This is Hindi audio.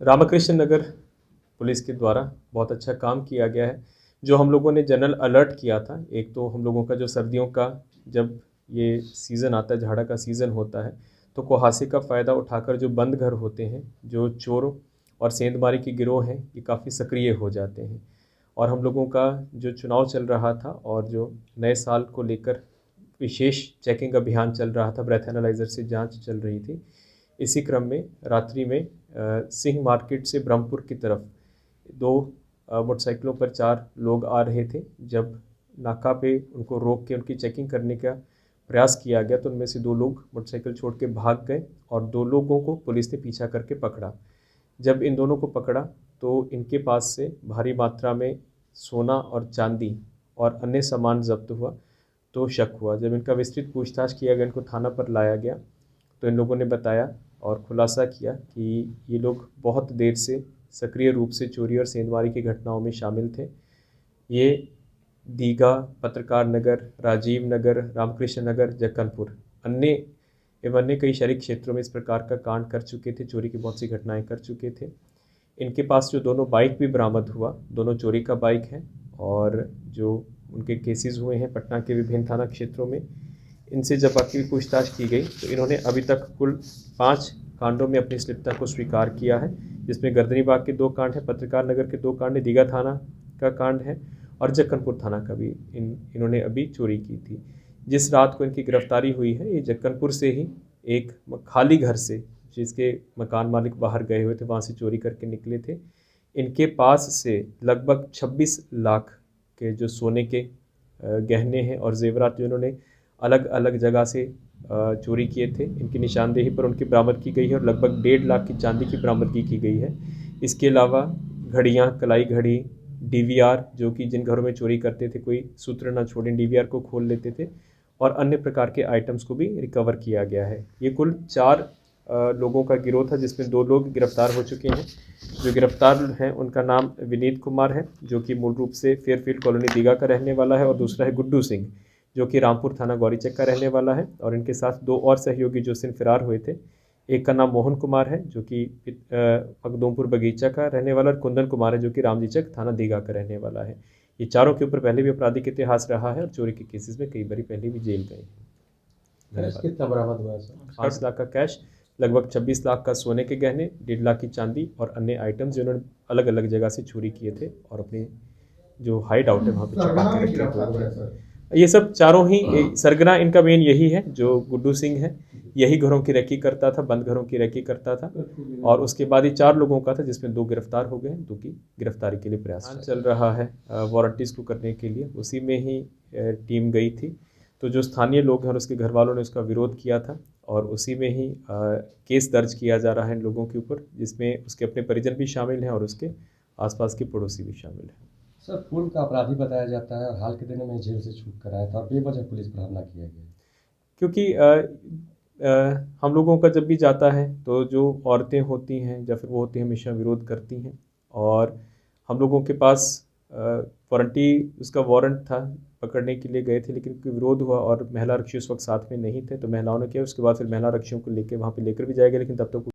रामकृष्ण नगर पुलिस के द्वारा बहुत अच्छा काम किया गया है। जो हम लोगों ने जनरल अलर्ट किया था, एक तो हम लोगों का जो सर्दियों का जब ये सीज़न आता है, झाड़ा का सीज़न होता है, तो कुहासे का फ़ायदा उठाकर जो बंद घर होते हैं, जो चोरों और सेंधमारी के गिरोह हैं, ये काफ़ी सक्रिय हो जाते हैं। और हम लोगों का जो चुनाव चल रहा था और जो नए साल को लेकर विशेष चेकिंग अभियान चल रहा था, ब्रेथ एनालाइज़र से जांच चल रही थी। इसी क्रम में रात्रि में सिंह मार्केट से ब्रह्मपुर की तरफ दो मोटरसाइकिलों पर 4 लोग आ रहे थे। जब नाका पे उनको रोक के उनकी चेकिंग करने का प्रयास किया गया तो उनमें से 2 लोग मोटरसाइकिल छोड़ के भाग गए और 2 लोगों को पुलिस ने पीछा करके पकड़ा। जब इन दोनों को पकड़ा तो इनके पास से भारी मात्रा में सोना और चांदी और अन्य सामान जब्त हुआ। तो शक हुआ, जब इनका विस्तृत पूछताछ किया गया, इनको थाना पर लाया गया, तो इन लोगों ने बताया और खुलासा किया कि ये लोग बहुत देर से सक्रिय रूप से चोरी और सेंधमारी की घटनाओं में शामिल थे। ये दीघा, पत्रकार नगर, राजीव नगर, रामकृष्ण नगर, जक्कनपुर अन्य एवं अन्य कई शहरी क्षेत्रों में इस प्रकार का कांड कर चुके थे, चोरी की बहुत सी घटनाएं कर चुके थे। इनके पास जो दोनों बाइक भी बरामद हुआ, दोनों चोरी का बाइक है और जो उनके केसेस हुए हैं पटना के विभिन्न थाना क्षेत्रों में। इनसे जब बाकी भी पूछताछ की गई तो इन्होंने अभी तक कुल 5 कांडों में अपनी संलिप्तता को स्वीकार किया है, जिसमें गर्दनीबाग के 2 कांड हैं, पत्रकार नगर के 2 कांड हैं, दीघा थाना का कांड है और जक्कनपुर थाना का भी इन्होंने अभी चोरी की थी। जिस रात को इनकी गिरफ्तारी हुई है, ये जक्कनपुर से ही एक खाली घर से, जिसके मकान मालिक बाहर गए हुए थे, वहाँ से चोरी करके निकले थे। इनके पास से लगभग 26 लाख के जो सोने के गहने हैं और जेवरात जो इन्होंने अलग अलग जगह से चोरी किए थे, इनकी निशानदेही पर उनकी बरामदगी की गई है और लगभग 1.5 लाख की चांदी की बरामदगी की गई है। इसके अलावा घड़ियाँ, कलाई घड़ी, डीवीआर, जो कि जिन घरों में चोरी करते थे कोई सूत्र न छोड़ें डीवीआर को खोल लेते थे, और अन्य प्रकार के आइटम्स को भी रिकवर किया गया है। ये कुल 4 लोगों का गिरोह था, जिसमें 2 लोग गिरफ्तार हो चुके हैं। जो गिरफ्तार हैं उनका नाम विनीत कुमार है, जो कि मूल रूप से फेयरफील्ड कॉलोनी दीघा का रहने वाला है, और दूसरा है गुड्डू सिंह, जो कि रामपुर थाना गौरीचक का रहने वाला है, और इनके साथ 2 और सहयोगी जो सिंह फरार हुए थे। एक का नाम मोहन कुमार है, जो कि पगदोमपुर बगीचा का रहने वाला, और कुंदन कुमार है, जो कि रामजीचक थाना दीघा का रहने वाला है। ये चारों के ऊपर पहले भी आपराधिक इतिहास रहा है और चोरी के केसेस में कई बार पहले भी जेल गए हैं। कितना बरामद हुआ है सर? 5 लाख का कैश, लगभग 26 लाख का सोने के गहने, 1.5 लाख की चांदी और अन्य आइटम्स जिन्होंने अलग अलग जगह से चोरी किए थे और अपने जो हाइड आउट है वहाँ पे छुपा के रखे थे। ये सब चारों ही सरगना इनका मेन यही है। जो गुड्डू सिंह है, यही घरों की रेकी करता था, बंद घरों की रेकी करता था, और उसके बाद ही 4 लोगों का था, जिसमें 2 गिरफ्तार हो गए, 2 की गिरफ्तारी के लिए प्रयास चल रहा है वारंटीज़ को करने के लिए। उसी में ही टीम गई थी, तो जो स्थानीय लोग हैं और उसके घर वालों ने उसका विरोध किया था, और उसी में ही केस दर्ज किया जा रहा है इन लोगों के ऊपर, जिसमें उसके अपने परिजन भी शामिल हैं और उसके आसपास के पड़ोसी भी शामिल हैं। सर, पूर्व का अपराधी बताया जाता है और हाल के दिनों में जेल से छूट कर आया था और बेवजह पुलिस पर हमला किया गया। क्योंकि हम लोगों का जब भी जाता है तो जो औरतें होती हैं या फिर वो होती हैं, हमेशा विरोध करती हैं, और हम लोगों के पास वारंटी, उसका वारंट था, पकड़ने के लिए गए थे, लेकिन कोई विरोध हुआ और महिला आरक्षी उस वक्त साथ में नहीं थे, तो महिलाओं ने किया। उसके बाद फिर महिला आरक्षियों को लेकर वहाँ पे लेकर भी जाया गया, लेकिन तब तक